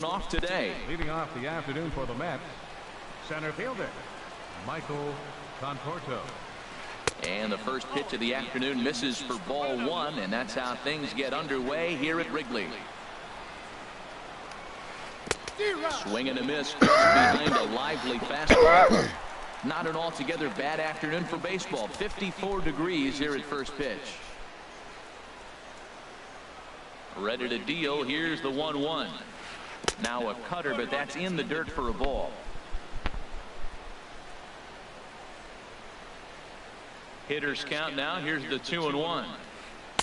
off today. Leading off the afternoon for the Mets, center fielder Michael Conforto. And the first pitch of the afternoon misses for ball one, and that's how things get underway here at Wrigley. Swing and a miss just behind a lively fastball. Not an altogether bad afternoon for baseball. 54 degrees here at first pitch. Ready to deal. Here's the 1-1. Now a cutter, but that's in the dirt for a ball. Hitters count now. Here's the 2-1.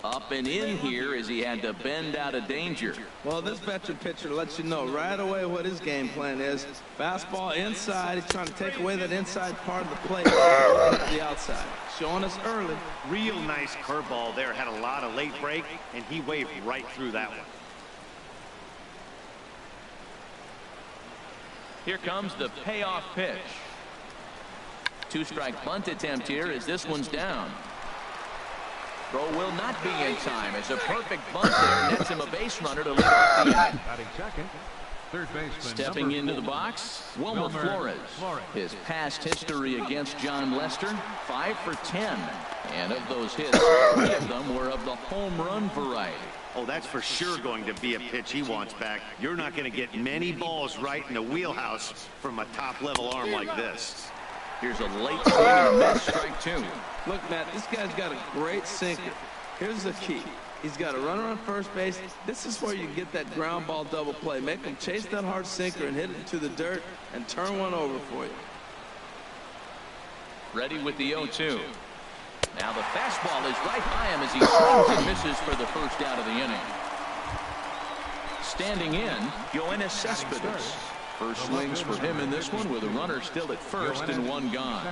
Up and in here as he had to bend out of danger. Well, this veteran pitcher lets you know right away what his game plan is. Fastball inside. He's trying to take away that inside part of the plate. The outside. Showing us early. Real nice curveball there. Had a lot of late break, and he waved right through that one. Here comes the payoff pitch. Two-strike bunt attempt here as this one's down. Throw will not be in time as a perfect bunt there nets him a base runner to lead off the inning. Batting second, third baseman. Stepping into the box, Wilmer Flores. His past history against John Lester, 5 for 10. And of those hits, 3 of them were of the home run variety. Oh, that's for sure going to be a pitch he wants back. You're not going to get many balls right in the wheelhouse from a top-level arm like this. Here's a late swing and a miss, strike 2. Look, Matt, this guy's got a great sinker. Here's the key. He's got a runner on first base. This is where you get that ground ball double play. Make him chase that hard sinker and hit it to the dirt and turn one over for you. Ready with the 0-2. Now the fastball is right by him as he swings and misses for the first out of the inning. Standing in, Yoenis Cespedes. First swings for him in this one with a runner still at first and one gone.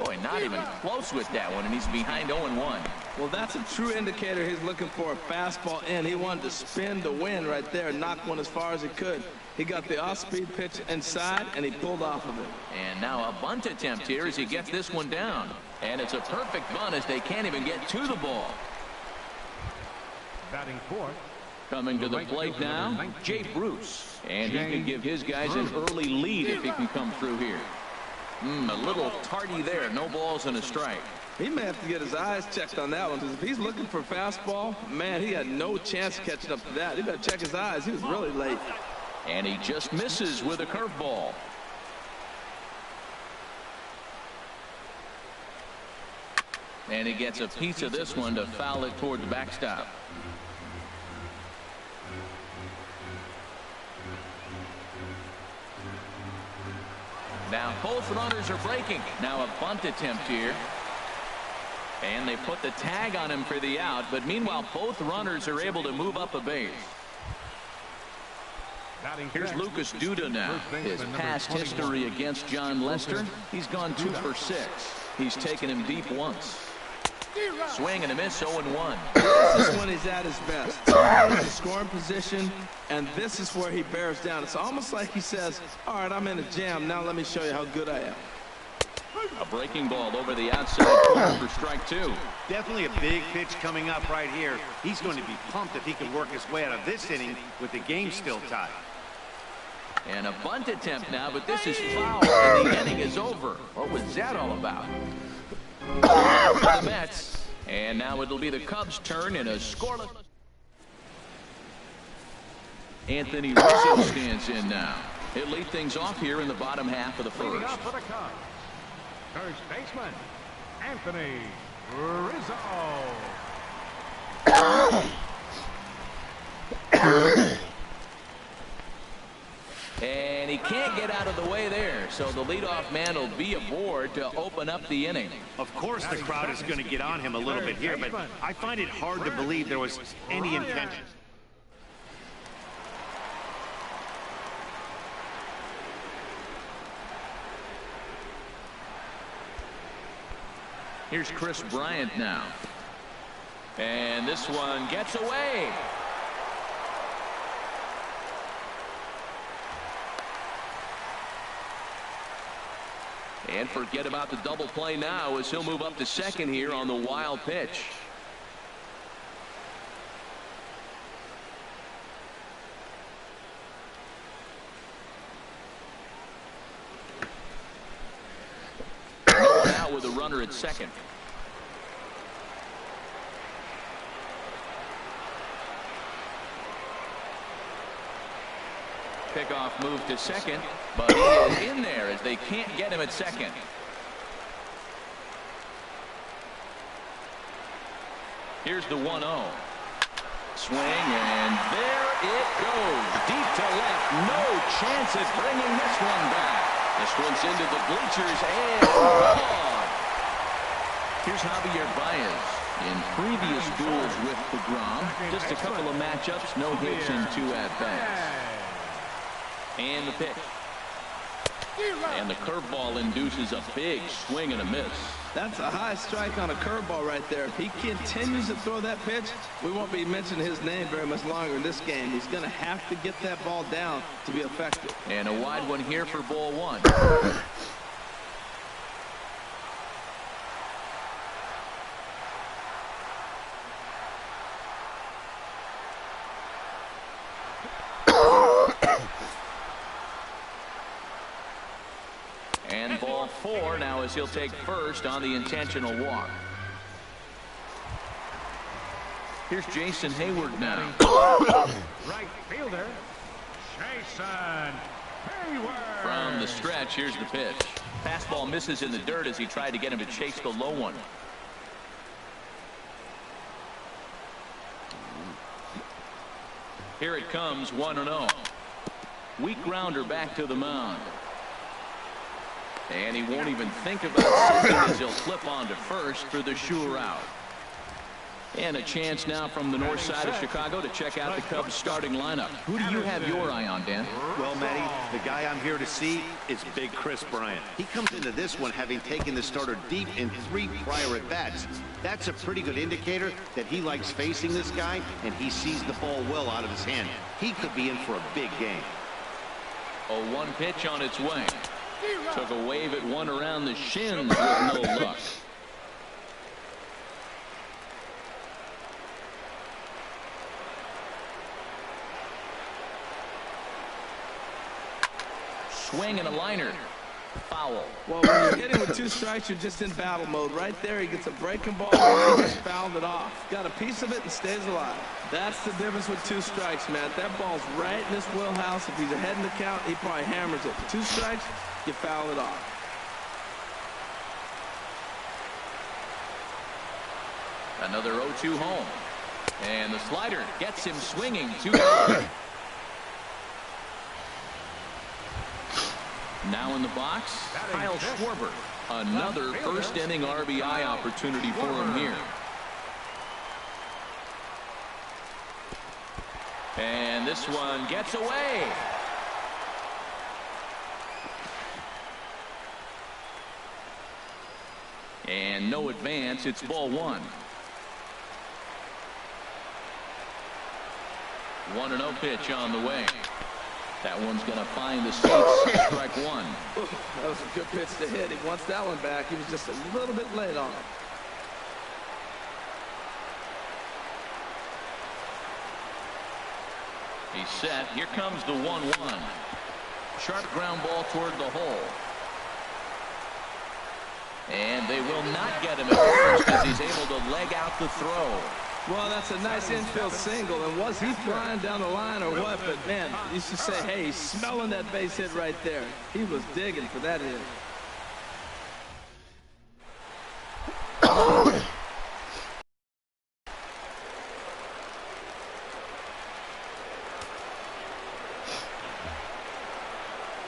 Boy, not even close with that one, and he's behind 0-1. Well, that's a true indicator he's looking for a fastball in. He wanted to spin to win right there and knock one as far as he could. He got the off-speed pitch inside, and he pulled off of it. And now a bunt attempt here as he gets this one down. And it's a perfect bunt as they can't even get to the ball. Batting fourth. Coming to the plate now, Jay Bruce. And he can give his guys an early lead if he can come through here. A little tardy there. No balls and a strike. He may have to get his eyes checked on that one, because if he's looking for fastball, man, he had no chance catching up to that. He better check his eyes. He was really late. And he just misses with a curveball. And he gets a piece of this one to foul it toward the backstop. Now both runners are breaking. Now a bunt attempt here. And they put the tag on him for the out, but meanwhile both runners are able to move up a base. Here's Lucas Duda now. His past history against John Lester, he's gone 2 for 6. He's taken him deep once. Swing and a miss, 0-1. This is when he's at his best. He's in scoring position, and this is where he bears down. It's almost like he says, all right, I'm in a jam. Now let me show you how good I am. A breaking ball over the outside corner for strike 2. Definitely a big pitch coming up right here. He's going to be pumped if he can work his way out of this inning with the game still tied. And a bunt attempt now, but this is foul, and the inning is over. What was that all about? For the Mets, and now it'll be the Cubs' turn in a scoreless. Anthony Rizzo stands in now. He'll lead things off here in the bottom half of the first. For the Cubs, first baseman Anthony Rizzo. And he can't get out of the way there, so the leadoff man will be aboard to open up the inning. Of course the crowd is going to get on him a little bit here, but I find it hard to believe there was any intention. Here's Chris Bryant now. And this one gets away. And forget about the double play now as he'll move up to second here on the wild pitch. now with a runner at second. Pickoff move to second, but he is in there as they can't get him at second. Here's the 1-0. Swing, and there it goes. Deep to left. No chance at bringing this one back. This one's into the bleachers and gone. Here's Javier Baez. In previous duels with DeGrom, just a couple of matchups, no hits and 2 at-bats. And the pitch. And the curveball induces a big swing and a miss. That's a high strike on a curveball right there. If he continues to throw that pitch, we won't be mentioning his name very much longer in this game. He's going to have to get that ball down to be effective. And a wide one here for ball 1. And ball 4 now as he'll take first on the intentional walk. Here's Jason Hayward now. Right fielder, Jason Hayward. From the stretch, here's the pitch. Fastball misses in the dirt as he tried to get him to chase the low one. Here it comes, 1-0. Weak grounder back to the mound. And he won't even think about sitting as he'll flip on to first for the sure out. And a chance now from the north side of Chicago to check out the Cubs starting lineup. Who do you have your eye on, Dan? Well, Matty, the guy I'm here to see is Big Chris Bryant. He comes into this one having taken the starter deep in 3 prior at-bats. That's a pretty good indicator that he likes facing this guy, and he sees the ball well out of his hand. He could be in for a big game. A 1 pitch on its way. Took a wave at one around the shins with no luck. Swing and a liner. Foul. Well, when you're hitting with 2 strikes, you're just in battle mode. Right there, he gets a breaking ball and he just fouled it off. Got a piece of it and stays alive. That's the difference with 2 strikes, man. That ball's right in his wheelhouse. If he's ahead in the count, he probably hammers it. 2 strikes, you foul it off. Another 0-2 home. And the slider gets him swinging 2 down. Now in the box, Kyle Schwarber. Another first inning RBI opportunity for him here. And this one gets away. And no advance. It's ball 1. 1-0 pitch on the way. That one's going to find the seats. Strike 1. That was a good pitch to hit. He wants that one back. He was just a little bit late on it. He's set. Here comes the 1-1. Sharp ground ball toward the hole. And they will not get him at first as he's able to leg out the throw. Well, that's a nice infield single, and was he flying down the line or what? But, man, you should say, hey, he's smelling that base hit right there. He was digging for that hit.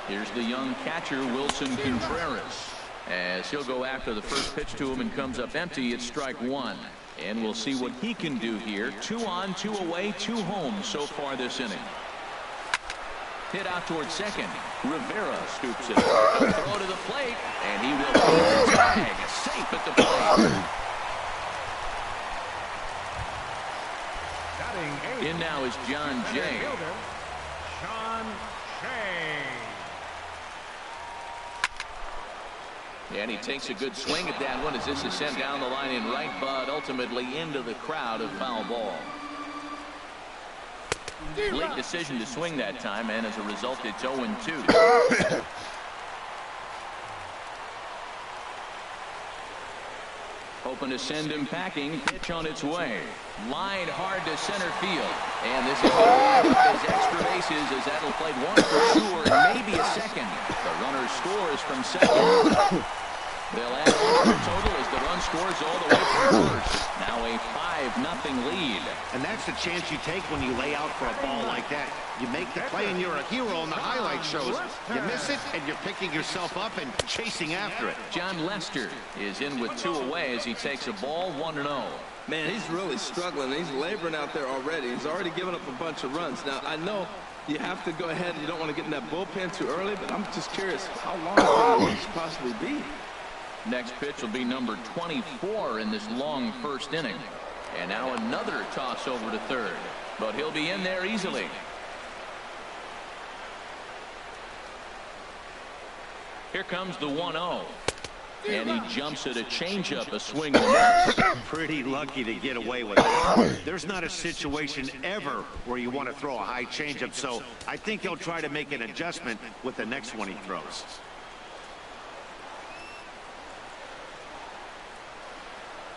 Here's the young catcher, Wilson Contreras. As he'll go after the first pitch to him and comes up empty, it's strike 1. And we'll see what he can do here. 2 on, 2 away, 2 home so far this inning. Hit out towards second. Rivera scoops it. A throw to the plate, and he will keep the tag. Safe at the plate. In now is John Jay. John Jay. And he takes a good swing at that one as this is sent down the line in right, but ultimately into the crowd of foul ball. Late decision to swing that time, and as a result, it's 0-2. Hoping to send him packing. Pitch on its way. Line hard to center field. And this is his extra bases as that'll play one for sure, maybe a second. The runner scores from second. They'll add on to the total as the run scores all the way from first. Now a 5-0 lead. And that's the chance you take when you lay out for a ball like that. You make the play and you're a hero on the highlight shows. You miss it and you're picking yourself up and chasing after it. John Lester is in with 2 away as he takes a ball 1-0. Man, he's really struggling. He's laboring out there already. He's already given up a bunch of runs. Now, I know you have to go ahead. You don't want to get in that bullpen too early, but I'm just curious how long can the leash possibly be? Next pitch will be number 24 in this long first inning. And now another toss over to third. But he'll be in there easily. Here comes the 1-0. And he jumps at a changeup, a swing and a miss. Pretty lucky to get away with it. There's not a situation ever where you want to throw a high changeup, so I think he'll try to make an adjustment with the next one he throws.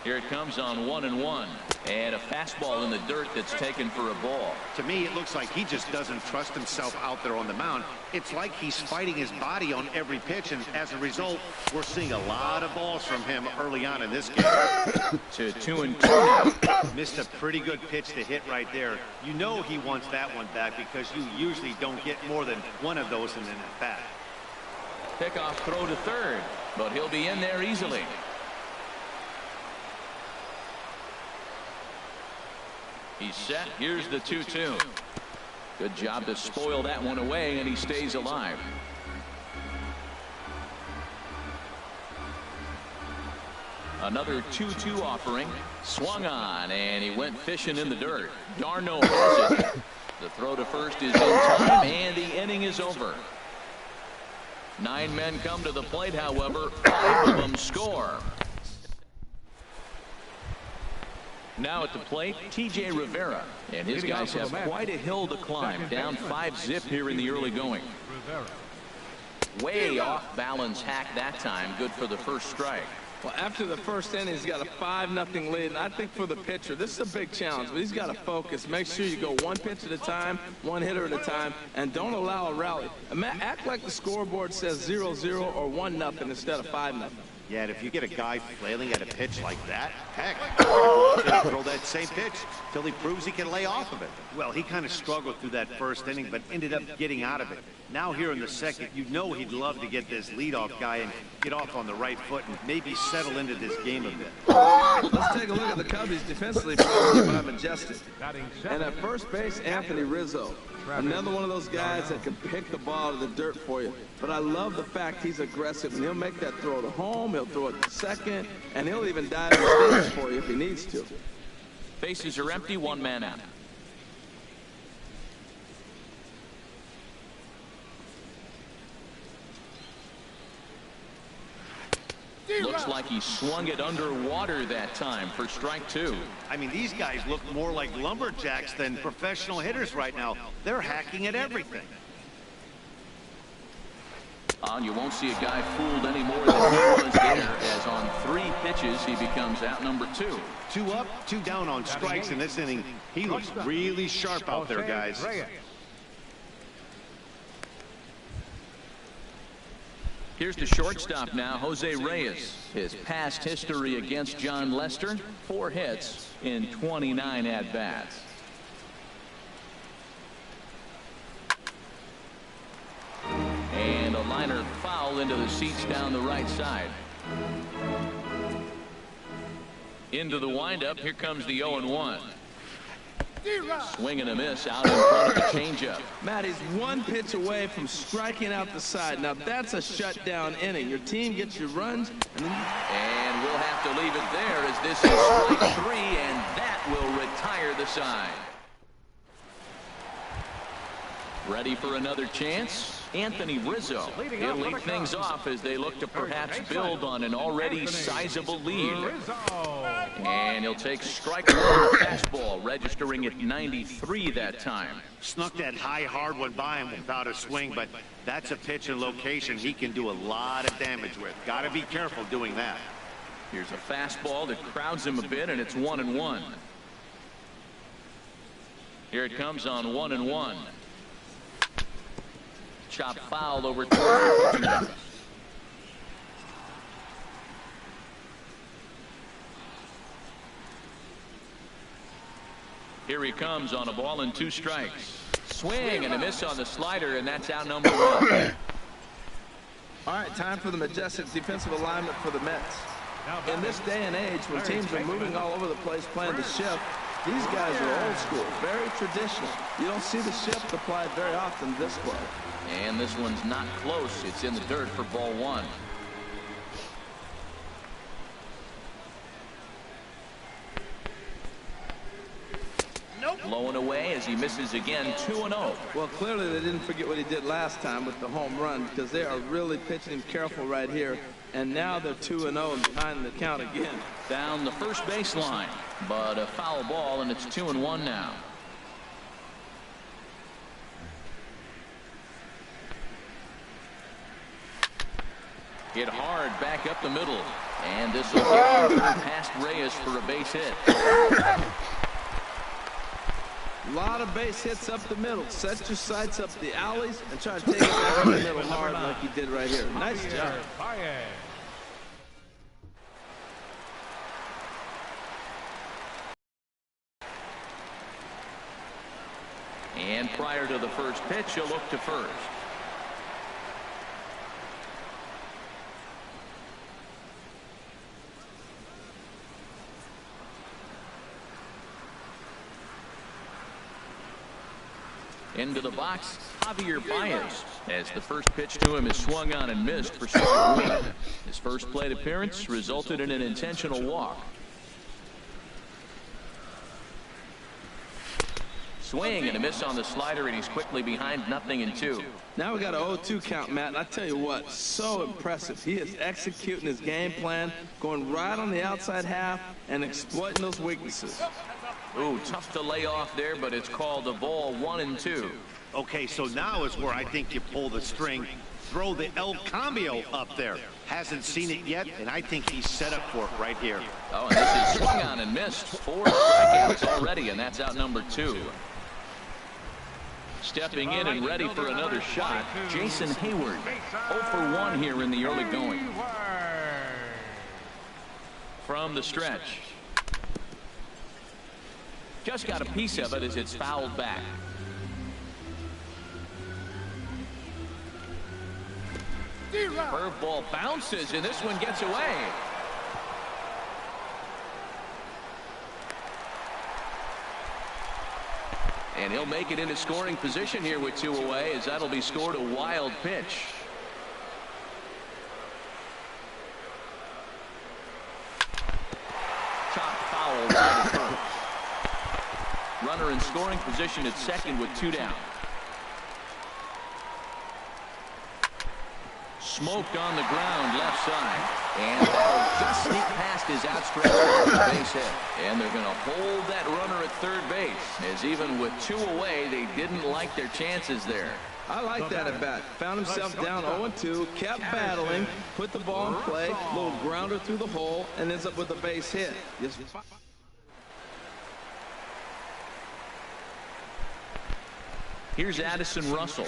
Here it comes on 1-1. And a fastball in the dirt that's taken for a ball. To me, it looks like he just doesn't trust himself out there on the mound. It's like he's fighting his body on every pitch, and as a result, we're seeing a lot of balls from him early on in this game. To 2-2 now. Missed a pretty good pitch to hit right there. You know he wants that one back because you usually don't get more than one of those in an at-bat. Pickoff throw to third, but he'll be in there easily. He's set. Here's the 2-2. Good job to spoil that one away, and he stays alive. Another 2-2 offering. Swung on, and he went fishing in the dirt. Darno has it. The throw to first is in time, and the inning is over. 9 men come to the plate, however. 5 of them score. Now at the plate, T.J. Rivera, and his guys have quite a hill to climb, down 5-zip here in the early going. Way off balance hack that time, good for the first strike. Well, after the first inning, he's got a 5-0 lead, and I think for the pitcher, this is a big challenge, but he's got to focus. Make sure you go one pitch at a time, one hitter at a time, and don't allow a rally. Act like the scoreboard says 0-0 or 1-0 instead of 5-0. Yeah, and if you get a guy flailing at a pitch like that, heck, throw that same pitch till he proves he can lay off of it. Well, he kind of struggled through that first inning, but ended up getting out of it. Now here in the second, you know he'd love to get this leadoff guy and get off on the right foot and maybe settle into this game a bit. Let's take a look at the Cubbies defensively by Majestic. And at first base, Anthony Rizzo. Another one of those guys that can pick the ball out of the dirt for you. But I love the fact he's aggressive, and he'll make that throw to home, he'll throw it to second, and he'll even dive in the stands for you if he needs to. Bases are empty, 1 man out. Looks like he swung it underwater that time for strike 2. I mean, these guys look more like lumberjacks than professional hitters right now. They're hacking at everything. You won't see a guy fooled any more than he was there, as on 3 pitches he becomes out number 2. 2 up, 2 down on strikes in this inning. He looks really sharp out there, guys. Here's the shortstop now, Jose Reyes. His past history against John Lester, 4 hits in 29 at-bats. And a liner foul into the seats down the right side. Into the windup, here comes the 0-1. Swing and a miss out in front of the changeup. Matt, he's 1 pitch away from striking out the side. Now that's a shutdown inning. Your team gets your runs, and we'll have to leave it there as this is strike 3, and that will retire the side. Ready for another chance? Anthony Rizzo. He'll lead things off as they look to perhaps build on an already sizable lead. And he'll take strike 1 fastball, registering at 93 that time. Snuck that high, hard one by him without a swing, but that's a pitch and location he can do a lot of damage with. Got to be careful doing that. Here's a fastball that crowds him a bit, and it's 1-1. Here it comes on 1-1. Chop foul over towards the pitching box. Here he comes on a ball and 2 strikes. Swing and a miss on the slider, and that's out number 1. All right, time for the majestic defensive alignment for the Mets. In this day and age, when teams are moving all over the place playing the shift, these guys are old school, very traditional. You don't see the shift applied very often this club. And this one's not close. It's in the dirt for ball 1. Blowing away as he misses again, 2-0. Well, clearly they didn't forget what he did last time with the home run, because they are really pitching him careful right here. And now they're 2-0 and behind the count again. Down the first baseline, but a foul ball, and it's 2-1 now. Hit hard back up the middle, and this will get past Reyes for a base hit. A lot of base hits up the middle. Set your sights up the alleys and try to take it back up the middle hard like he did right here. Nice job. And prior to the first pitch, he'll look to first. Into the box, Javier Baez, as the first pitch to him is swung on and missed for strike 1. His first plate appearance resulted in an intentional walk. Swing and a miss on the slider, and he's quickly behind 0-2. Now we got an 0-2 count, Matt, and I tell you what, so impressive. He is executing his game plan, going right on the outside half and exploiting those weaknesses. Ooh, tough to lay off there, but it's called a ball, 1-2. Okay, so now is where I think you pull the string. Throw the El Cambio up there. Hasn't seen it yet, and I think he's set up for it right here. Oh, and this is swung on and missed. 4 strikeouts already, and that's out number 2. Stepping in and ready for another shot, Jason Hayward. 0 for 1 here in the early going. From the stretch. Just got a piece of it as it's fouled back. Curveball bounces, and this one gets away. And he'll make it into scoring position here with 2 away, as that'll be scored a wild pitch. Chop foul right at first. Runner in scoring position at second with 2 down. Smoked on the ground left side. And just sneak past his outstretched base hit. And they're going to hold that runner at third base, as even with 2 away, they didn't like their chances there. I like that at bat. Found himself down 0-2, kept battling, put the ball in play, little grounder through the hole, and ends up with a base hit. Just Here's Addison Russell,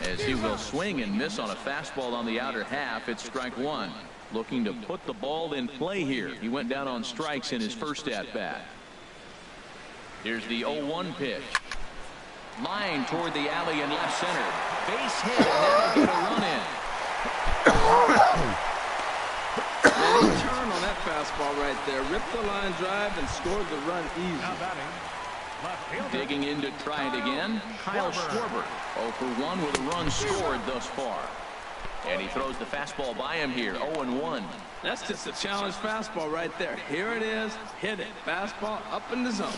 as he will swing and miss on a fastball on the outer half. It's strike 1. Looking to put the ball in play here. He went down on strikes in his first at-bat. Here's the 0-1 pitch. Line toward the alley in left center. Base hit, and that'll get a run in. Well, he turned on that fastball right there. Ripped the line drive and scored the run easy. Digging in to try it again, Kyle Schwarber. 0 for 1 with a run scored thus far. And he throws the fastball by him here, 0-1. That's just a challenge fastball right there. Here it is, hit it. Fastball up in the zone.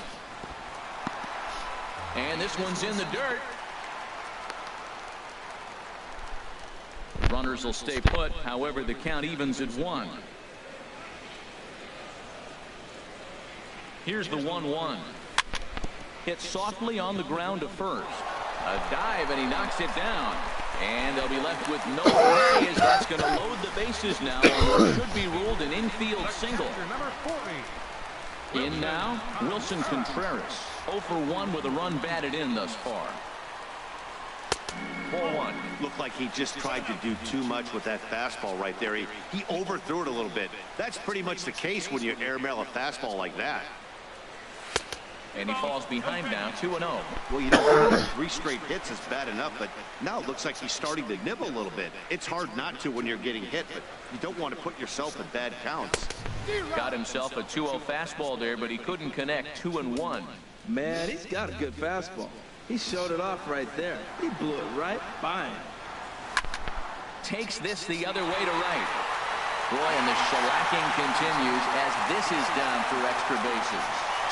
And this one's in the dirt. Runners will stay put, however, the count evens at 1. Here's the 1-1. Hit softly on the ground to first. A dive, and he knocks it down. And they'll be left with no play as that's going to load the bases now on what should be ruled an infield single. Number 40. In now, Wilson Contreras. 0 for 1 with a run batted in thus far. 4-1. Looked like he just tried to do too much with that fastball right there. He overthrew it a little bit. That's pretty much the case when you airmail a fastball like that. And he falls behind now, 2-0. Well, you know, 3 straight hits is bad enough, but now it looks like he's starting to nibble a little bit. It's hard not to when you're getting hit, but you don't want to put yourself in bad counts. Got himself a 2-0 fastball there, but he couldn't connect. 2-1. Man, he's got a good fastball. He showed it off right there. He blew it right by him. Takes this the other way to right. Boy, and the shellacking continues as this is down for extra bases.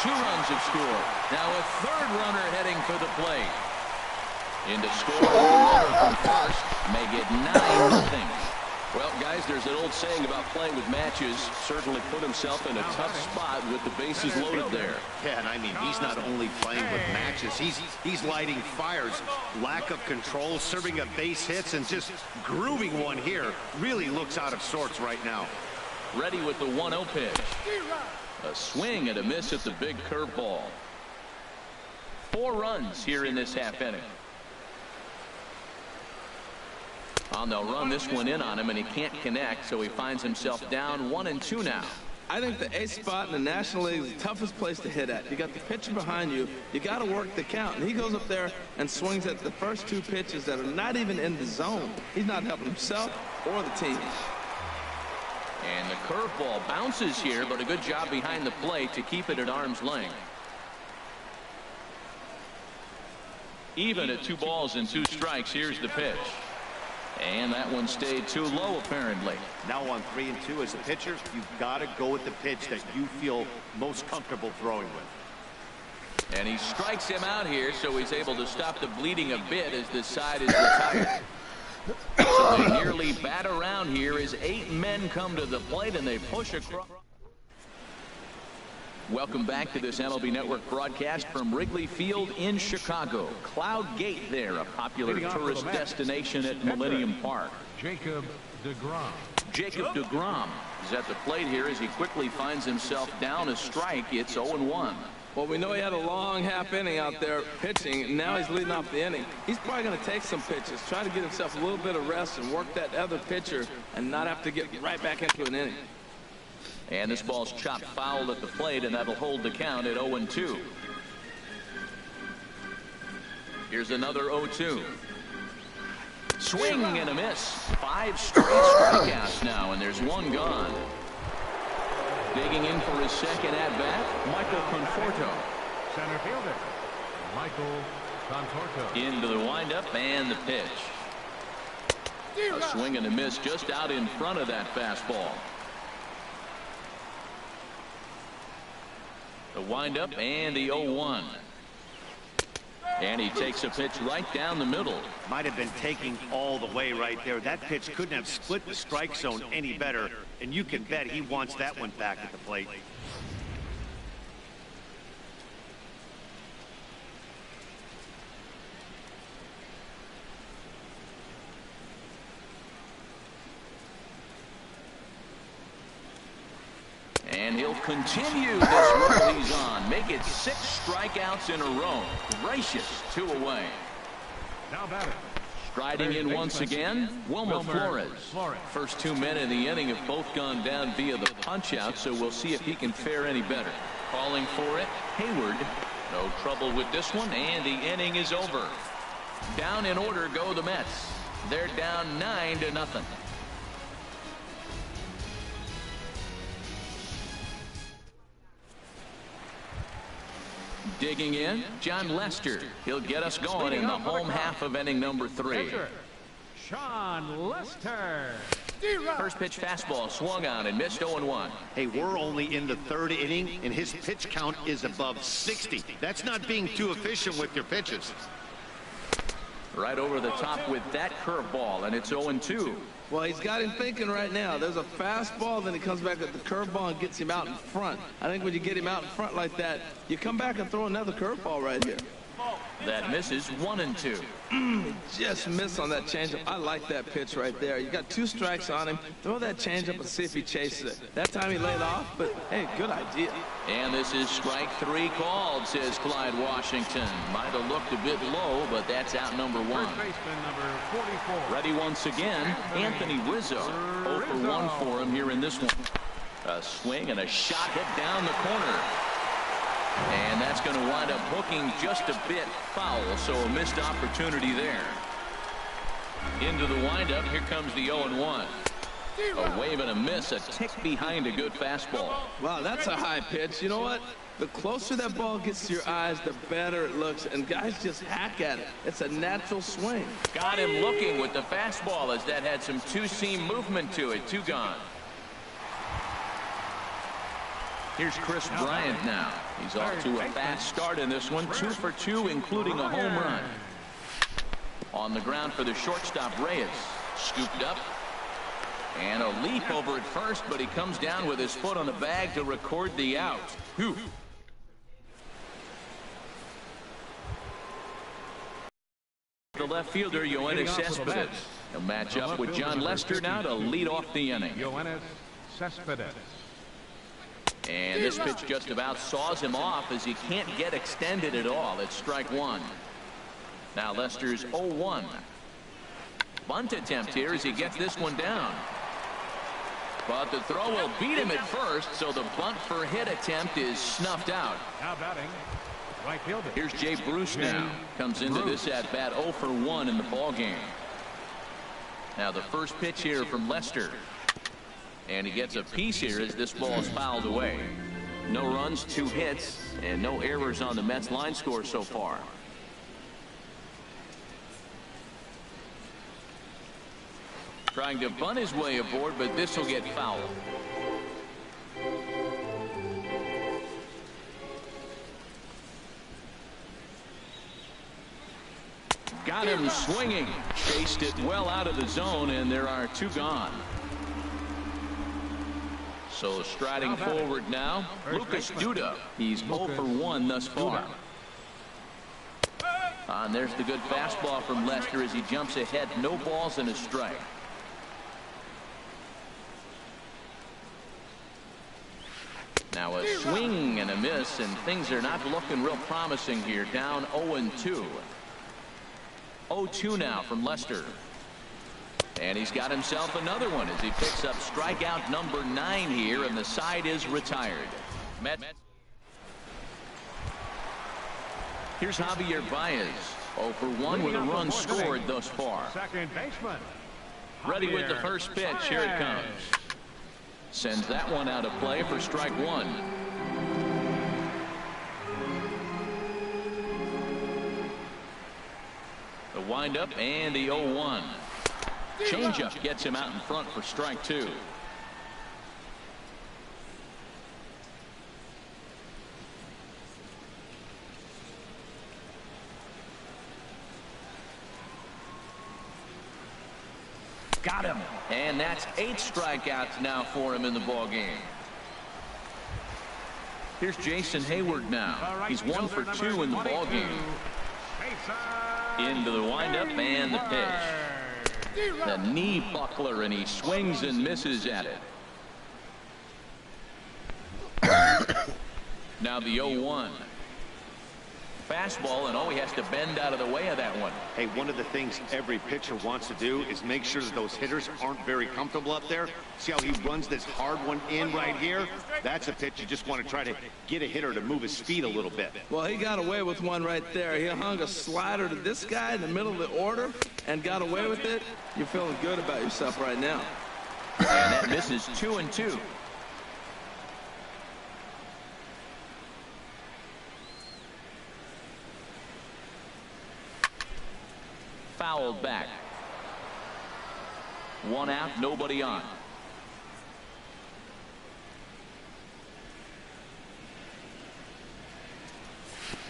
2 runs have scored. Now a 3rd runner heading for the plate. In to score with the runner from first. Make it 9-0. Well, guys, there's an old saying about playing with matches. Certainly put himself in a tough spot with the bases loaded there. Yeah, and I mean, he's not only playing with matches, he's lighting fires. Lack of control, serving up base hits, and just grooving one here. Really looks out of sorts right now. Ready with the 1-0 pitch. A swing and a miss at the big curveball. 4 runs here in this half inning. They'll run this one in on him, and he can't connect, so he finds himself down 1-2 now. I think the ace spot in the National League is the toughest place to hit at. You got the pitcher behind you. You got to work the count. And he goes up there and swings at the first 2 pitches that are not even in the zone. He's not helping himself or the team. And the curveball bounces here, but a good job behind the plate to keep it at arm's length. Even at 2 balls and 2 strikes, here's the pitch. And that one stayed too low, apparently. Now on 3-2 as a pitcher, you've got to go with the pitch that you feel most comfortable throwing with. And he strikes him out here, so he's able to stop the bleeding a bit as this side is retired. So they nearly bat around here as 8 men come to the plate, and they push across. Welcome back to this MLB Network broadcast from Wrigley Field in Chicago. Cloud Gate there, a popular tourist destination at Millennium Park. Jacob deGrom. Jacob deGrom is at the plate here as he quickly finds himself down a strike. It's 0-1. Well, we know he had a long half inning out there pitching, and now he's leading off the inning. He's probably going to take some pitches, try to get himself a little bit of rest and work that other pitcher and not have to get right back into an inning. And this ball's chopped foul at the plate, and that'll hold the count at 0-2. Here's another 0-2. Swing and a miss. 5 straight strikeouts now, and there's 1 gone. Digging in for his second at-bat, Michael Conforto. Center fielder, Michael Conforto. Into the windup and the pitch. A swing and a miss just out in front of that fastball. The windup and the 0-1. And he takes a pitch right down the middle. Might have been taking all the way right there. That pitch couldn't have split the strike zone any better, and you can bet he wants that one back at the plate. And he'll continue this roll he's on. Make it 6 strikeouts in a row. Gracious, 2 away. Now batting. Striding in once again, Wilmer Flores. First 2 men in the inning have both gone down via the punch-out, so we'll see if he can fare any better. Calling for it, Hayward. No trouble with this one, and the inning is over. Down in order go the Mets. They're down 9-0. Digging in, John Lester. He'll get us going in the home half of inning number 3. Sean Lester. First pitch fastball swung on and missed 0-1. Hey, we're only in the 3rd inning, and his pitch count is above 60. That's not being too efficient with your pitches. Right over the top with that curveball, and it's 0-2. Well, he's got him thinking right now. There's a fastball, then he comes back at the curveball and gets him out in front. I think when you get him out in front like that, you come back and throw another curveball right here. That misses 1-2. He just missed on that changeup. I like that pitch right there. You got 2 strikes on him. Throw that changeup and see if he chases it. That time he laid off, but hey, good idea. And this is strike 3 called, says Clyde Washington. Might have looked a bit low, but that's out number 1. First baseman number 44. Ready once again, Anthony Rizzo. 0 for 1 for him here in this one. A swing and a shot hit down the corner. And that's going to wind up hooking just a bit foul, so a missed opportunity there. Into the windup, here comes the 0-1. A wave and a miss, a tick behind a good fastball. Wow, that's a high pitch. You know what? The closer that ball gets to your eyes, the better it looks, and guys just hack at it. It's a natural swing. Got him looking with the fastball as that had some two-seam movement to it. 2 gone. Here's Chris Bryant now. He's off to a fast start in this one. 2 for 2, including a home run. On the ground for the shortstop, Reyes. Scooped up. And a leap over at first, but he comes down with his foot on the bag to record the out. Whew. The left fielder, Yoenis Cespedes. He'll match up with John Lester now to lead off the inning. Yoenis Cespedes. And this pitch just about saws him off as he can't get extended at all. It's strike 1. Now Lester's 0-1. Bunt attempt here as he gets this one down. But the throw will beat him at first, so the bunt for hit attempt is snuffed out. Now batting, right fielder. Here's Jay Bruce now. Comes into this at bat 0 for 1 in the ball game. Now the first pitch here from Lester. And he gets a piece here as this ball is fouled away. No runs, 2 hits, and no errors on the Mets line score so far. Trying to bunt his way aboard, but this will get fouled. Got him swinging. Chased it well out of the zone, and there are 2 gone. So striding forward now, Lucas Duda. He's 0 for 1 thus far. And there's the good fastball from Lester as he jumps ahead. No balls and a strike. Now a swing and a miss, and things are not looking real promising here. Down 0-2. 0-2 now from Lester. And he's got himself another one as he picks up strikeout number 9 here, and the side is retired. Mets. Here's Javier Baez. 0 for 1 with a run scored thus far. Second baseman. Ready with the first pitch. Here it comes. Sends that one out of play for strike 1. The windup and the 0-1. Changeup gets him out in front for strike 2. Got him. And that's 8 strikeouts now for him in the ball game. Here's Jason Hayward now. He's 1 for 2 in the ball game. Into the windup and the pitch. The knee buckler, and he swings and misses at it. Now the 0-1. Fastball, and he has to bend out of the way of that one. Hey, one of the things every pitcher wants to do is make sure that those hitters aren't very comfortable up there. See how he runs this hard one in right here? That's a pitch you just want to try to get a hitter to move his feet a little bit. Well, he got away with one right there. He hung a slider to this guy in the middle of the order and got away with it. You're feeling good about yourself right now. And that misses 2-2. Fouled back. 1 out, nobody on.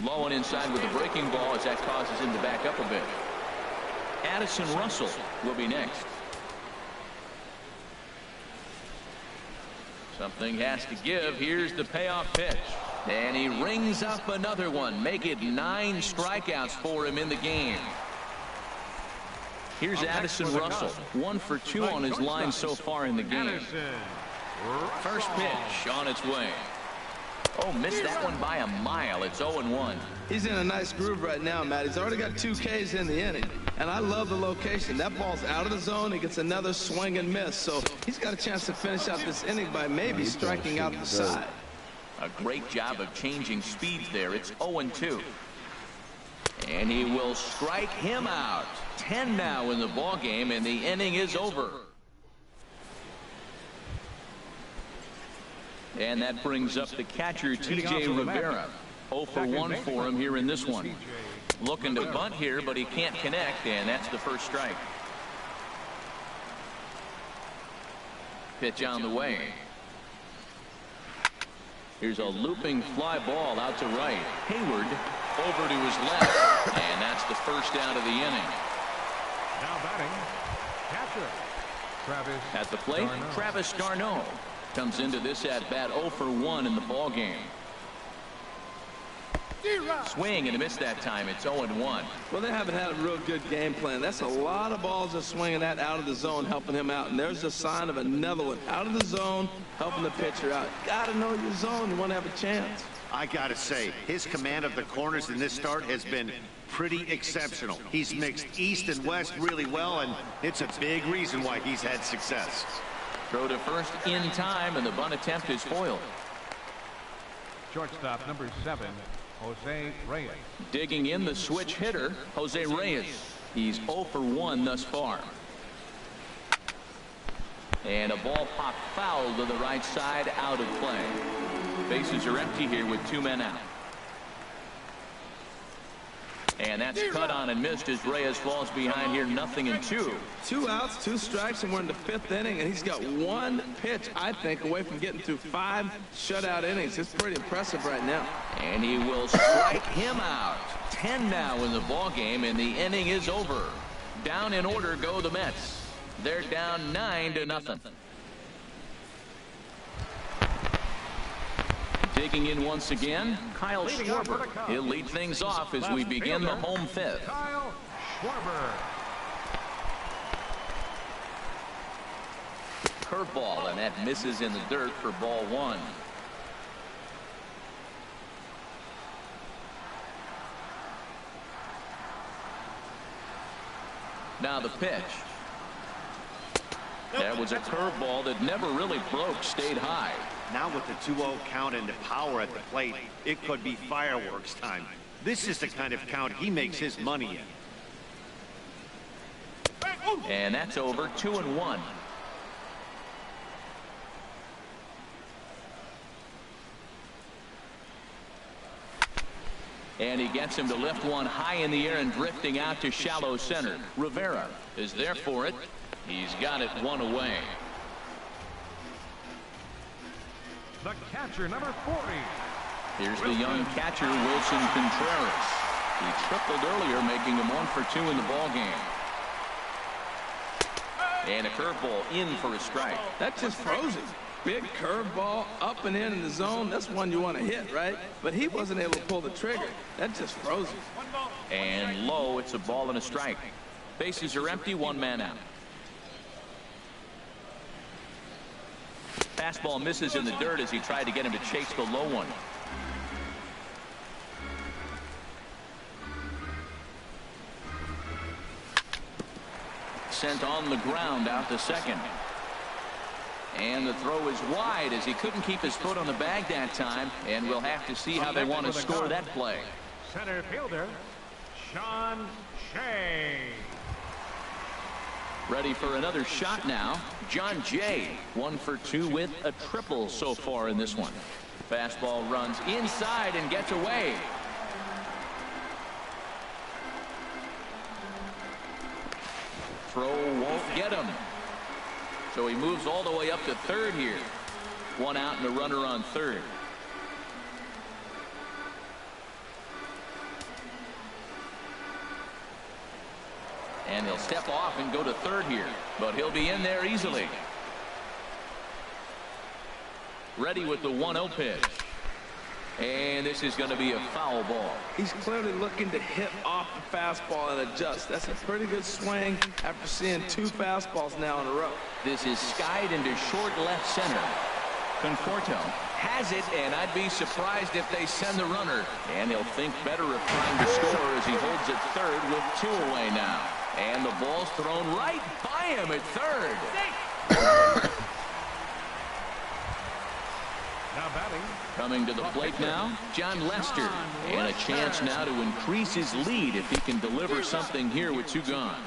Low and inside with the breaking ball as that causes him to back up a bit. Addison Russell will be next. Something has to give. Here's the payoff pitch. And he rings up another one. Make it 9 strikeouts for him in the game. Here's Addison Russell. 1 for 2 on his line so far in the game. First pitch on its way. Oh, missed that one by a mile. It's 0-1. He's in a nice groove right now, Matt. He's already got 2 Ks in the inning. And I love the location. That ball's out of the zone. He gets another swing and miss. So he's got a chance to finish out this inning by maybe striking out the side. A great job of changing speeds there. It's 0-2. And he will strike him out. 10 now in the ball game, and the inning is over. And that brings up the catcher, T.J. Rivera. 0 for 1 for him here in this one. Looking to bunt here, but he can't connect, and that's the first strike. Pitch on the way. Here's a looping fly ball out to right. Hayward over to his left, and that's the first out of the inning. Now batting, catcher, Travis. At the plate, Darno. Travis Darno comes into this at bat 0 for 1 in the ball game. Swing and a miss that time. It's 0-1. Well, they haven't had a real good game plan. That's a lot of balls they're swinging at out of the zone, helping him out. And there's a sign of another one out of the zone, helping the pitcher out. Got to know your zone. You want to have a chance. I gotta say, his command of the corners in this start has been pretty exceptional. He's mixed east and west really well, and it's a big reason why he's had success. Throw to first in time, and the bunt attempt is foiled. Shortstop number 7, Jose Reyes. Digging in the switch hitter, Jose Reyes. He's 0 for 1 thus far. And a ball popped foul to the right side, out of play. Bases are empty here with 2 men out. And that's cut on and missed as Reyes falls behind here, 0-2. 2 outs, 2 strikes, and we're in the 5th inning, and he's got 1 pitch, I think, away from getting through 5 shutout innings. It's pretty impressive right now. And he will strike him out. 10 now in the ball game, and the inning is over. Down in order go the Mets. They're down 9-0. Digging in once again, Kyle Schwarber. He'll lead things off as we begin the home 5th. Kyle Schwarber. Curveball, and that misses in the dirt for ball 1. Now the pitch. That was a curveball that never really broke, stayed high. Now with the 2-0 count and the power at the plate, it could be fireworks time. This is the kind of count he makes his money in. And that's over. 2-1. And he gets him to lift one high in the air and drifting out to shallow center. Rivera is there for it. He's got it 1 away. The catcher, number 40. Here's the young catcher, Wilson Contreras. He tripled earlier, making him 1 for 2 in the ball game. And a curveball in for a strike. That just froze it. Big curveball up and in the zone. That's one you want to hit, right? But he wasn't able to pull the trigger. That just froze it. And low, it's a ball and a strike. Bases are empty, 1 man out. Fastball misses in the dirt as he tried to get him to chase the low one. Sent on the ground out to second. And the throw is wide as he couldn't keep his foot on the bag that time. And we'll have to see how they want to score that play. Center fielder, Sean Shea. Ready for another shot now. John Jay, 1 for 2 with a triple so far in this one. Fastball runs inside and gets away. Throw won't get him. So he moves all the way up to third here. 1 out and a runner on third. And he'll step off and go to third here, but he'll be in there easily. Ready with the 1-0 pitch. And this is going to be a foul ball. He's clearly looking to hit off the fastball and adjust. That's a pretty good swing after seeing 2 fastballs now in a row. This is skied into short left center. Conforto has it, and I'd be surprised if they send the runner. And he'll think better of trying to score as he holds at third with 2 away now. And the ball's thrown right by him at third. Now batting. Coming to the plate now, John Lester. And a chance now to increase his lead if he can deliver something here with 2 gone.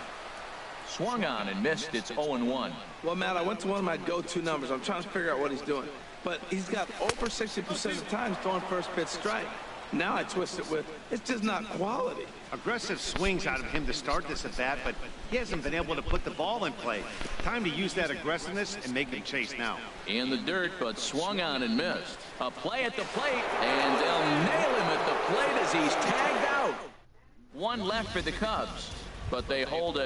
Swung on and missed. It's 0-1. Well, Matt, I went to one of my go-to numbers. I'm trying to figure out what he's doing. But he's got over 60% of the time throwing first pitch strike. Now I twist it with, it's just not quality. Aggressive swings out of him to start this at bat, but he hasn't been able to put the ball in play. Time to use that aggressiveness and make him chase now. In the dirt, but swung on and missed. A play at the plate, and they'll nail him at the plate as he's tagged out. 1 left for the Cubs, but they hold a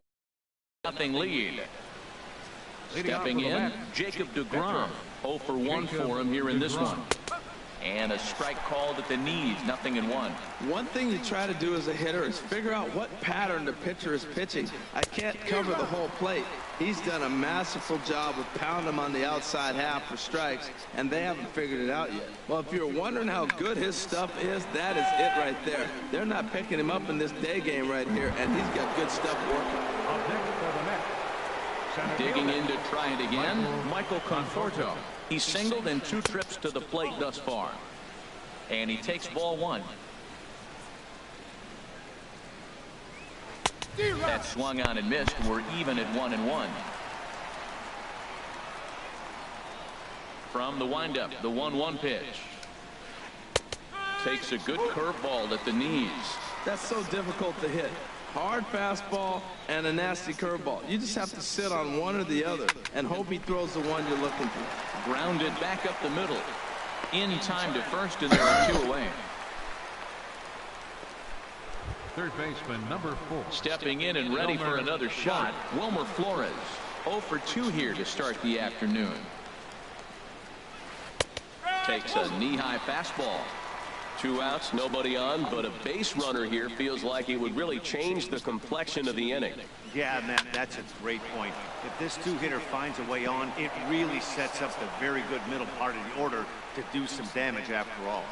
nothing lead. Stepping in, Jacob deGrom. 0 for 1 for him here in this one. And a strike called at the knees, 0-1. One thing you try to do as a hitter is figure out what pattern the pitcher is pitching. I can't cover the whole plate. He's done a masterful job of pounding him on the outside half for strikes, and they haven't figured it out yet. Well, if you're wondering how good his stuff is, that is it right there. They're not picking him up in this day game right here, and he's got good stuff working. Up next for the Mets. Center Digging fielder. in to try it again, Michael Conforto. He's singled in 2 trips to the plate thus far. And he takes ball 1. That swung on and missed. We're even at 1-1. From the windup, the 1-1 pitch. Takes a good curveball at the knees. That's so difficult to hit. Hard fastball and a nasty curveball. You just have to sit on one or the other and hope he throws the one you're looking for. Grounded back up the middle. In time to first, and there are 2 away. Third baseman number 4. Stepping in and ready for another shot, Wilmer Flores. 0 for 2 here to start the afternoon. Takes a knee-high fastball. 2 outs, nobody on, but a base runner here feels like it would really change the complexion of the inning. Yeah, Matt, that's a great point. If this 2-hitter finds a way on, it really sets up the very good middle part of the order to do some damage after all.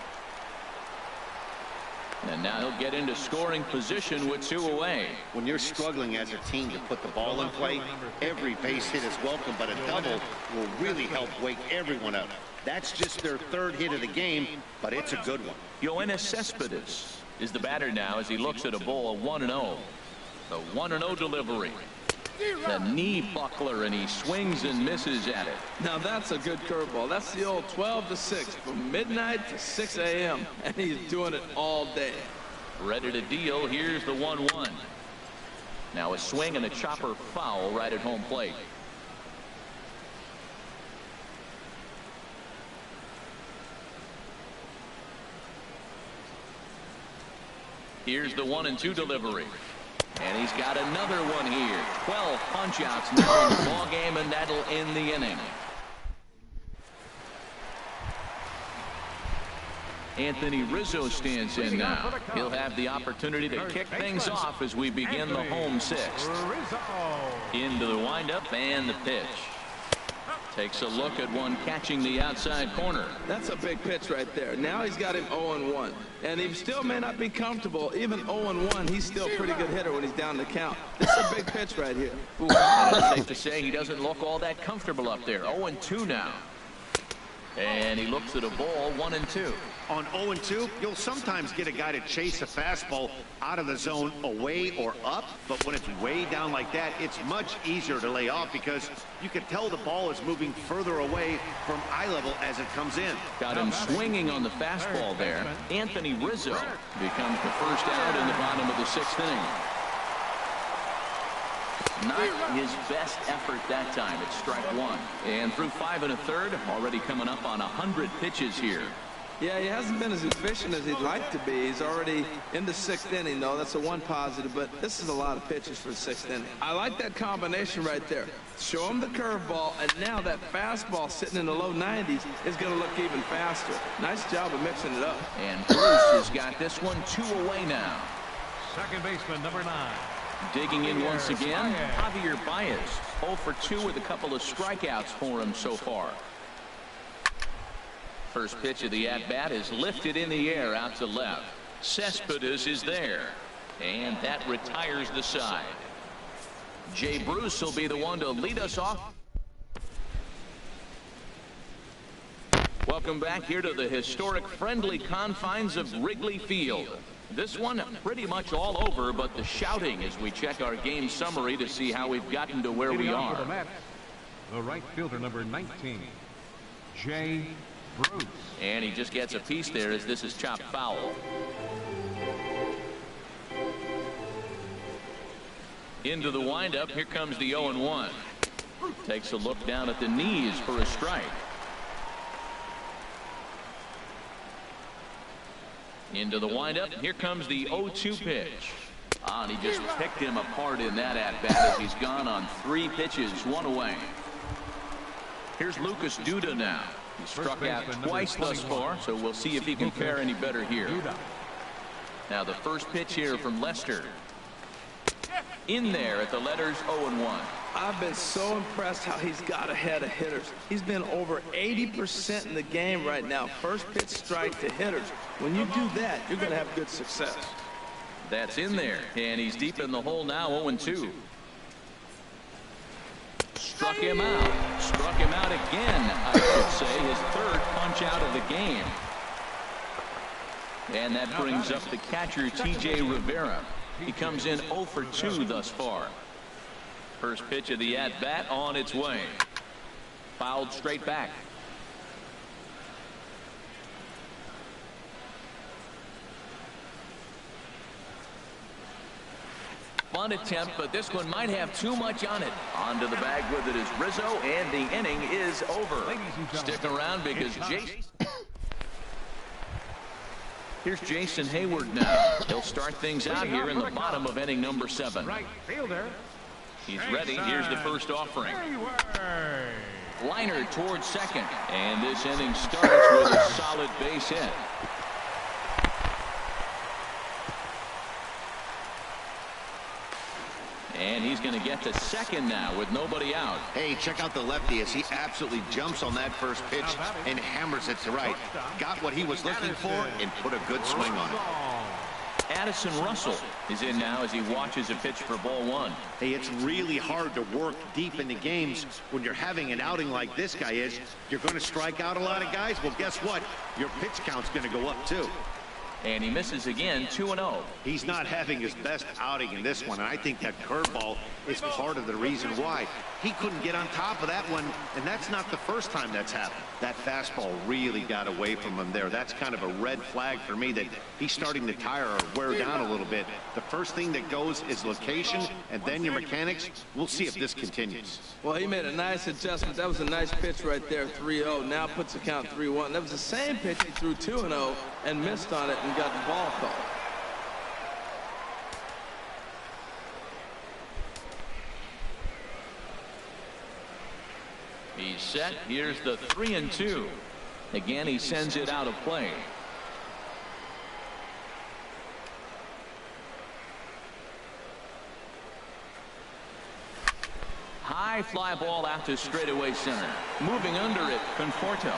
And now he'll get into scoring position with 2 away. When you're struggling as a team to put the ball in play, every base hit is welcome, but a double will really help wake everyone up. That's just their 3rd hit of the game, but it's a good one. Yoenis Cespedes is the batter now as he looks at a ball 1-0. The 1-0 delivery. The knee buckler, and he swings and misses at it. Now that's a good curveball. That's the old 12 to 6 from midnight to 6 a.m. and he's doing it all day. Ready to deal. Here's the 1-1. Now a swing and a chopper foul right at home plate. Here's the 1-2 delivery. And he's got another one here. 12 punch-outs now in the ball game, and that'll end the inning. Anthony Rizzo stands in now. He'll have the opportunity to kick things off as we begin the home 6th. Into the windup and the pitch. Takes a look at one catching the outside corner. That's a big pitch right there. Now he's got him 0-1. And he still may not be comfortable. Even 0-1, he's still a pretty good hitter when he's down the count. This is a big pitch right here. Ooh, and it's safe to say he doesn't look all that comfortable up there. 0-2 now. And he looks at a ball 1-2. On 0-2, you'll sometimes get a guy to chase a fastball out of the zone away or up, but when it's way down like that, it's much easier to lay off because you can tell the ball is moving further away from eye level as it comes in. Got him swinging on the fastball there. Anthony Rizzo becomes the first out in the bottom of the 6th inning. Not his best effort that time. It's strike 1. And through 5 1/3, already coming up on 100 pitches here. Yeah, he hasn't been as efficient as he'd like to be. He's already in the 6th inning, though. That's a one positive, but this is a lot of pitches for the 6th inning. I like that combination right there. Show him the curveball, and now that fastball sitting in the low 90s is going to look even faster. Nice job of mixing it up. And Bruce has got this one 2 away now. Second baseman, number 9. Digging in once again, Javier Baez. 0 for 2 with a couple of strikeouts for him so far. First pitch of the at-bat is lifted in the air out to left. Cespedes is there, and that retires the side. Jay Bruce will be the one to lead us off. Welcome back here to the historic friendly confines of Wrigley Field. This one pretty much all over, but the shouting as we check our game summary to see how we've gotten to where we are. The right fielder, number 19, Jay Bruce. And he just gets a piece there as this is chopped foul. Into the windup, here comes the 0-1. Takes a look down at the knees for a strike. Into the windup, here comes the 0-2 pitch. And he just picked him apart in that at-bat as he's gone on 3 pitches, 1 away. Here's Lucas Duda now. He struck out twice thus far, so we'll see if he can fare any better here. Now the first pitch here from Lester. In there at the letters 0-1. I've been so impressed how he's got ahead of hitters. He's been over 80% in the game right now. First pitch strike to hitters. When you do that, you're going to have good success. That's in there, and he's deep in the hole now, 0-2. Struck him out. Struck him out again, I should say. His 3rd punch out of the game. And that brings up the catcher, T.J. Rivera. He comes in 0 for 2 thus far. First pitch of the at-bat on its way. Fouled straight back. Bunt attempt, but this one might have too much on it. Onto the bag with it is Rizzo, and the inning is over. Stick around because Jason... Here's Jason Hayward now. He'll start things out here in the bottom of inning number 7. Right fielder. He's ready. Here's the first offering. Liner towards second. And this inning starts with a solid base hit. And he's going to get to second now with nobody out. Hey, check out the lefty as he absolutely jumps on that first pitch and hammers it to right. Got what he was looking for and put a good swing on it. Addison Russell is in now as he watches a pitch for ball 1. Hey, it's really hard to work deep into games when you're having an outing like this guy is. You're going to strike out a lot of guys. Well, guess what? Your pitch count's going to go up, too. And he misses again, 2-0. He's not having his best outing in this one, and I think that curveball is part of the reason why. He couldn't get on top of that one, and that's not the first time that's happened. That fastball really got away from him there. That's kind of a red flag for me that he's starting to tire or wear down a little bit. The first thing that goes is location, and then your mechanics. We'll see if this continues. Well, he made a nice adjustment. That was a nice pitch right there, 3-0. Now puts the count 3-1. That was the same pitch he threw 2-0 and missed on it and got the ball called. He's set. Here's the 3-2. Again, he sends it out of play. High fly ball out to straightaway center. Moving under it, Conforto.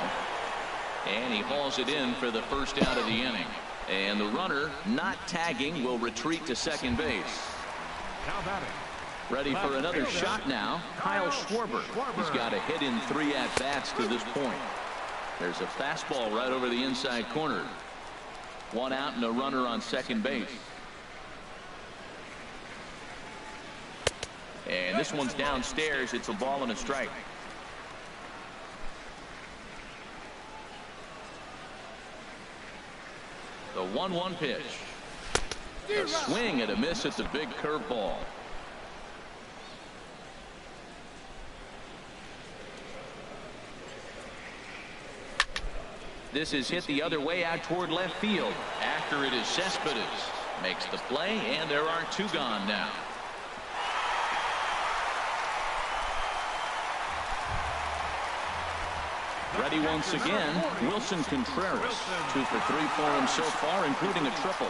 And he hauls it in for the first out of the inning. And the runner, not tagging, will retreat to second base. Now batting. Ready for another shot now, Kyle Schwarber. He's got a hit in 3 at-bats to this point. There's a fastball right over the inside corner. 1 out and a runner on second base. And this one's downstairs. It's a ball and a strike. The 1-1 pitch. A swing and a miss at the big curveball. This is hit the other way out toward left field. After it is Cespedes. Makes the play, and there are 2 gone now. Ready once again, Wilson Contreras. 2 for 3 for him so far, including a triple.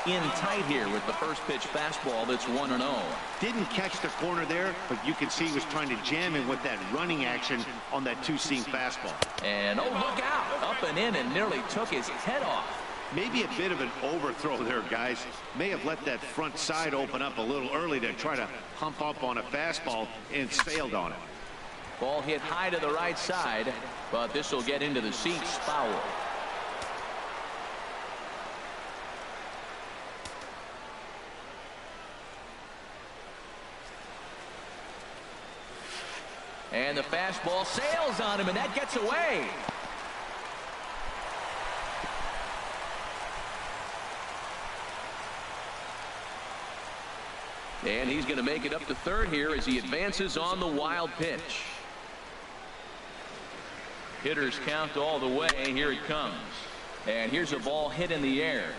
In tight here with the first pitch fastball that's 1-0. Didn't catch the corner there, but you can see he was trying to jam him with that running action on that 2-seam fastball. And oh, look out! Up and in and nearly took his head off. Maybe a bit of an overthrow there, guys. May have let that front side open up a little early to try to hump up on a fastball and failed on it. Ball hit high to the right side, but this will get into the seats. Foul. And the fastball sails on him, and that gets away. And he's going to make it up to third here as he advances on the wild pitch. Hitters count all the way. Here it comes. And here's a ball hit in the air.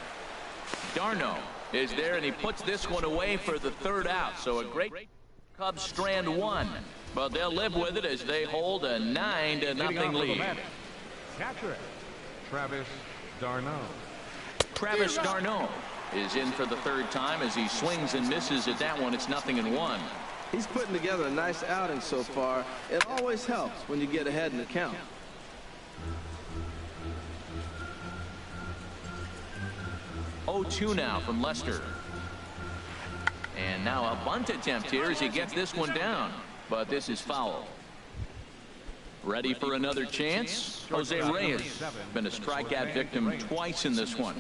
Darno is there, and he puts this one away for the 3rd out. So a great Cubs strand 1. But they'll live with it as they hold a 9-0 lead. Catcher, Travis d'Arnaud. Travis d'Arnaud is in for the 3rd time as he swings and misses at that one. It's 0-1. He's putting together a nice outing so far. It always helps when you get ahead in the count. Oh, 2 now from Lester. And now a bunt attempt here as he gets this one down. But this is foul. Ready for another chance? Jose Reyes. Been a strikeout victim twice in this one.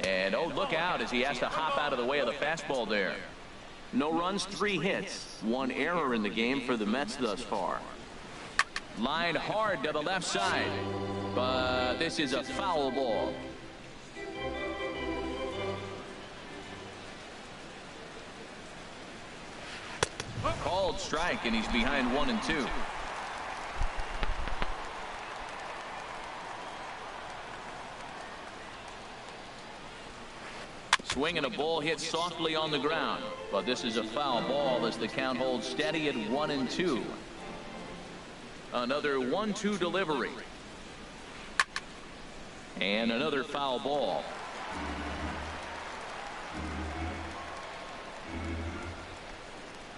And oh, look out as he has to hop out of the way of the fastball there. No runs, 3 hits. 1 error in the game for the Mets thus far. Lined hard to the left side. But this is a foul ball. Called strike, and he's behind 1 and 2. Swing and a ball hit softly on the ground, but this is a foul ball as the count holds steady at 1 and 2. Another 1-2 delivery. And another foul ball.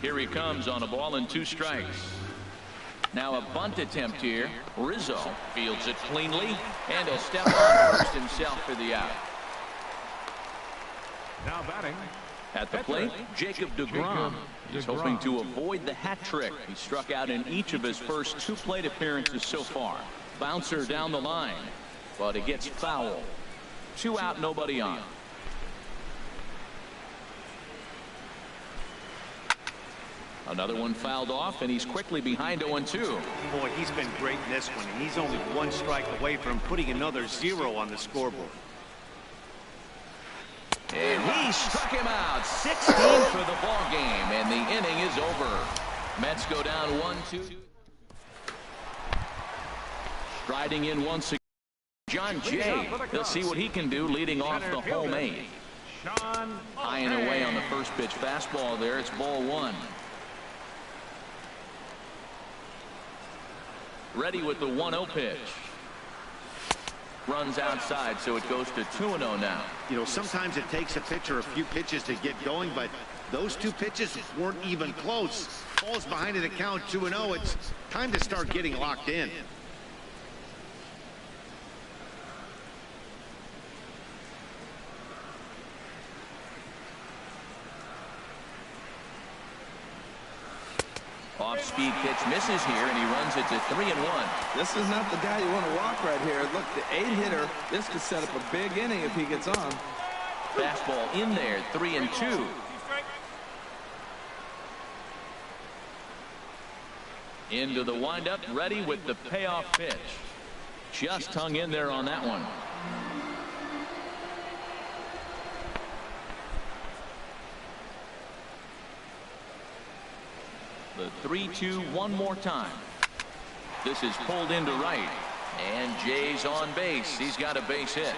Here he comes on a ball and 2 strikes. Now a bunt attempt here. Rizzo fields it cleanly, and he'll step on first himself for the out. Now batting. At the plate, Jacob deGrom. He's hoping to avoid the hat trick. He struck out in each of his first 2 plate appearances so far. Bouncer down the line, but it gets foul. 2 out, nobody on. Another one fouled off, and he's quickly behind 0-2. Boy, he's been great in this one, and he's only 1 strike away from putting another 0 on the scoreboard. And he struck him out. 16 for the ball game, and the inning is over. Mets go down 1-2. Striding in once again, John Jay. He'll see what he can do leading off the home 8. High and away on the first pitch fastball there. It's ball 1. Ready with the 1-0 pitch. Runs outside, so it goes to 2-0 now. You know, sometimes it takes a pitcher a few pitches to get going, but those 2 pitches weren't even close. Falls behind in the count 2-0. It's time to start getting locked in. Off-speed pitch misses here, and he runs it to 3-1. This is not the guy you want to walk right here. Look, the 8-hitter, this could set up a big inning if he gets on. Fastball in there, 3-2. Into the windup, ready with the payoff pitch. Just hung in there on that one. The 3-2 one more time. This is pulled into right. And Jay's on base. He's got a base hit.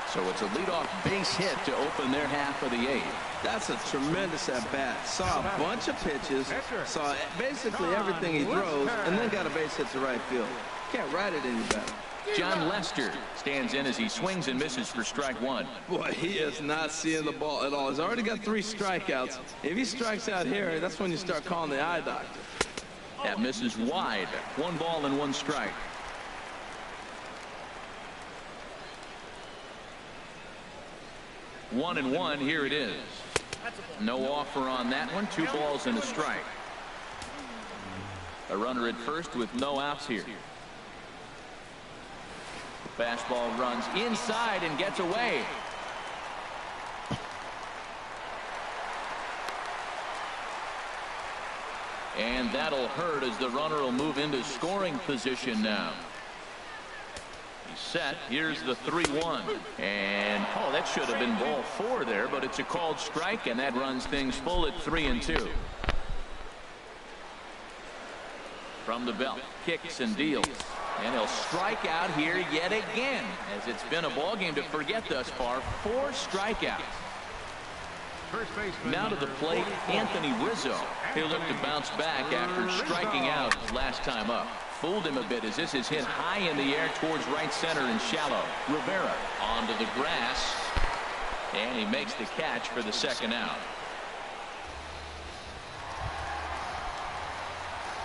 So it's a leadoff base hit to open their half of the 8th. That's a tremendous at-bat. Saw a bunch of pitches, saw basically everything he throws, and then got a base hit to right field. Can't write it any better. John Lester stands in as he swings and misses for strike 1. Boy, he is not seeing the ball at all. He's already got 3 strikeouts. If he strikes out here, that's when you start calling the eye doctor. That misses wide. 1 ball and 1 strike. One and 1. Here it is. No offer on that one. 2 balls and a strike. A runner at first with no outs here. Fastball runs inside and gets away. And that'll hurt as the runner will move into scoring position now. He's set. Here's the 3-1. And, oh, that should have been ball 4 there, but it's a called strike, and that runs things full at 3-2. From the belt, kicks and deals. And he'll strike out here yet again, as it's been a ball game to forget thus far. 4 strikeouts. Now to the plate, Anthony Rizzo. He'll look to bounce back after striking out his last time up. Fooled him a bit as this is hit high in the air towards right center and shallow. Rivera onto the grass, and he makes the catch for the 2nd out.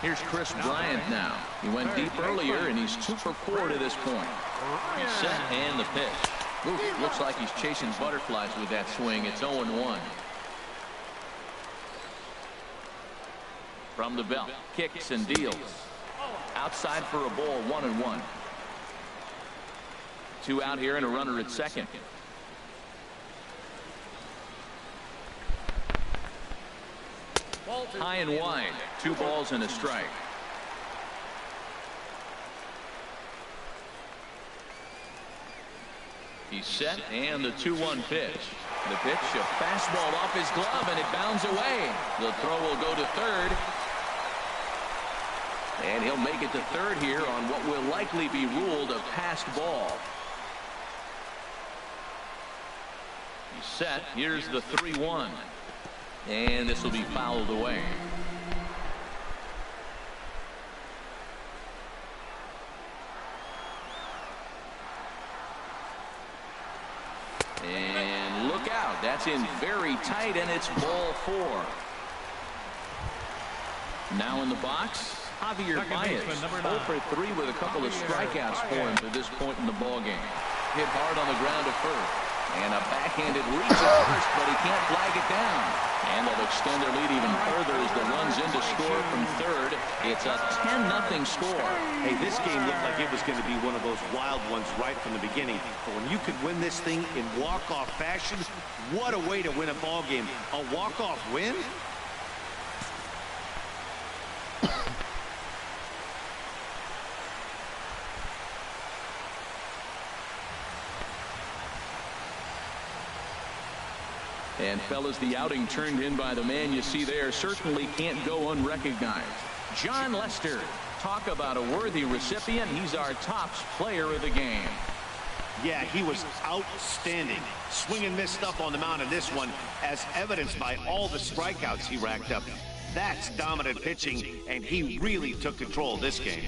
Here's Chris Bryant now. He went deep earlier, and he's 2 for 4 to this point. He's set, and the pitch. Oof, looks like he's chasing butterflies with that swing. It's 0-1. From the belt, kicks and deals. Outside for a ball, 1-1. 2 out here and a runner at second. High and wide. 2 balls and a strike. He's set, and the 2-1 pitch. The pitch, a fastball off his glove, and it bounds away. The throw will go to third. And he'll make it to third here on what will likely be ruled a passed ball. He's set. Here's the 3-1. And this will be fouled away. And look out. That's in very tight, and it's ball 4. Now in the box, Javier Baez, 0 for 3 with a couple of strikeouts for him to this point in the ballgame. Hit hard on the ground to first. And a backhanded reach at first, but he can't flag it down. And they'll extend their lead even further as the runs in to score from third. It's a 10-0 score. Hey, this game looked like it was going to be one of those wild ones right from the beginning. But when you could win this thing in walk-off fashion, what a way to win a ball game. A walk-off win? And fellas, the outing turned in by the man you see there certainly can't go unrecognized. John Lester. Talk about a worthy recipient. He's our tops player of the game. Yeah, he was outstanding. Swing and miss stuff on the mound in this one, as evidenced by all the strikeouts he racked up. That's dominant pitching, and he really took control of this game.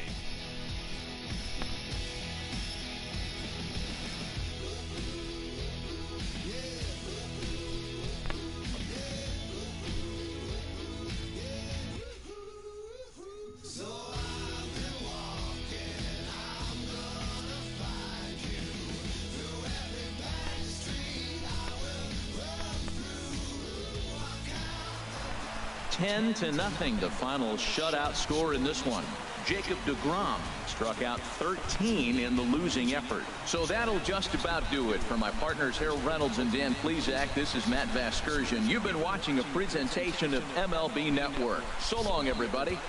Ten to nothing, the final shutout score in this one. Jacob deGrom struck out 13 in the losing effort. So that'll just about do it. For my partners Harold Reynolds and Dan Plesac, this is Matt Vasgersian. You've been watching a presentation of MLB Network. So long, everybody.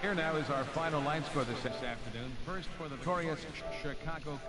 Here now is our final line score this afternoon. First for the victorious Chicago